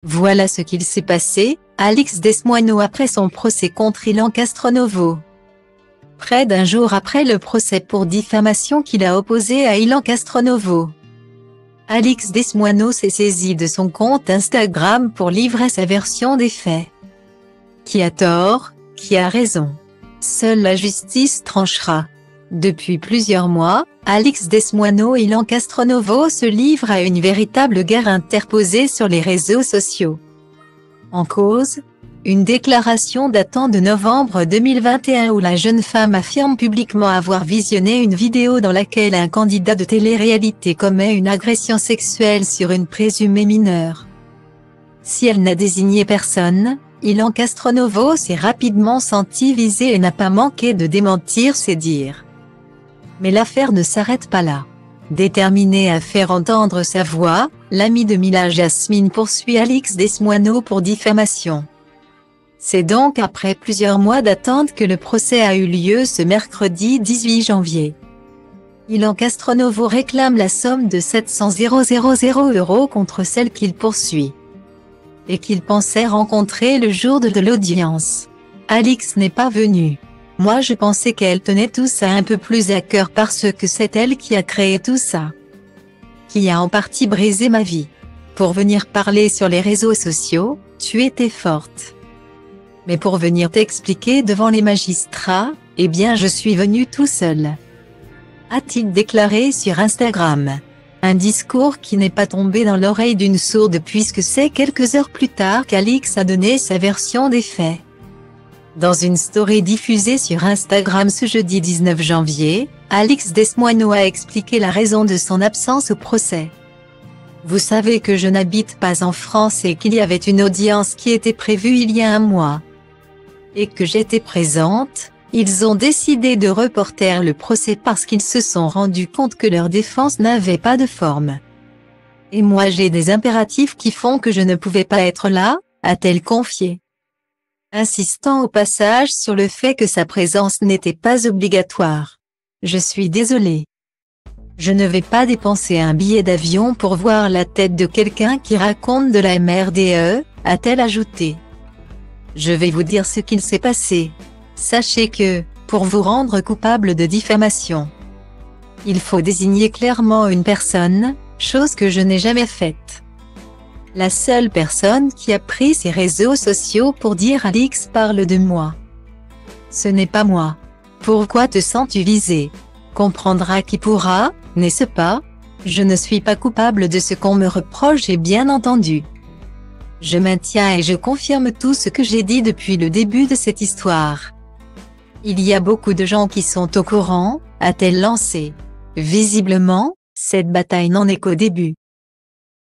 Voilà ce qu'il s'est passé, Alix Desmoineau après son procès contre Ilan Castronovo. Près d'un jour après le procès pour diffamation qu'il a opposé à Ilan Castronovo, Alix Desmoineau s'est saisi de son compte Instagram pour livrer sa version des faits. Qui a tort, qui a raison? Seule la justice tranchera. Depuis plusieurs mois, Alix Desmoineau et Ilan Castronovo se livrent à une véritable guerre interposée sur les réseaux sociaux. En cause, une déclaration datant de novembre 2021 où la jeune femme affirme publiquement avoir visionné une vidéo dans laquelle un candidat de télé-réalité commet une agression sexuelle sur une présumée mineure. Si elle n'a désigné personne, Ilan Castronovo s'est rapidement senti visé et n'a pas manqué de démentir ses dires. Mais l'affaire ne s'arrête pas là. Déterminée à faire entendre sa voix, l'amie de Mila Jasmine poursuit Alix Desmoineau pour diffamation. C'est donc après plusieurs mois d'attente que le procès a eu lieu ce mercredi 18 janvier. Ilan Castronovo réclame la somme de 700 000 € contre celle qu'il poursuit et qu'il pensait rencontrer le jour de l'audience. Alix n'est pas venue. Moi je pensais qu'elle tenait tout ça un peu plus à cœur parce que c'est elle qui a créé tout ça, qui a en partie brisé ma vie. Pour venir parler sur les réseaux sociaux, tu étais forte. Mais pour venir t'expliquer devant les magistrats, eh bien je suis venu tout seul. A-t-il déclaré sur Instagram. Un discours qui n'est pas tombé dans l'oreille d'une sourde puisque c'est quelques heures plus tard qu'Alix a donné sa version des faits. Dans une story diffusée sur Instagram ce jeudi 19 janvier, Alix Desmoineau a expliqué la raison de son absence au procès. Vous savez que je n'habite pas en France et qu'il y avait une audience qui était prévue il y a un mois. Et que j'étais présente, ils ont décidé de reporter le procès parce qu'ils se sont rendus compte que leur défense n'avait pas de forme. Et moi j'ai des impératifs qui font que je ne pouvais pas être là, a-t-elle confié. Insistant au passage sur le fait que sa présence n'était pas obligatoire. Je suis désolée. Je ne vais pas dépenser un billet d'avion pour voir la tête de quelqu'un qui raconte de la MRDE, a-t-elle ajouté. Je vais vous dire ce qu'il s'est passé. Sachez que, pour vous rendre coupable de diffamation, il faut désigner clairement une personne, chose que je n'ai jamais faite. La seule personne qui a pris ses réseaux sociaux pour dire Alix parle de moi. Ce n'est pas moi. Pourquoi te sens-tu visé? Comprendra qui pourra, n'est-ce pas? Je ne suis pas coupable de ce qu'on me reproche et bien entendu. Je maintiens et je confirme tout ce que j'ai dit depuis le début de cette histoire. Il y a beaucoup de gens qui sont au courant, a-t-elle lancé. Visiblement, cette bataille n'en est qu'au début.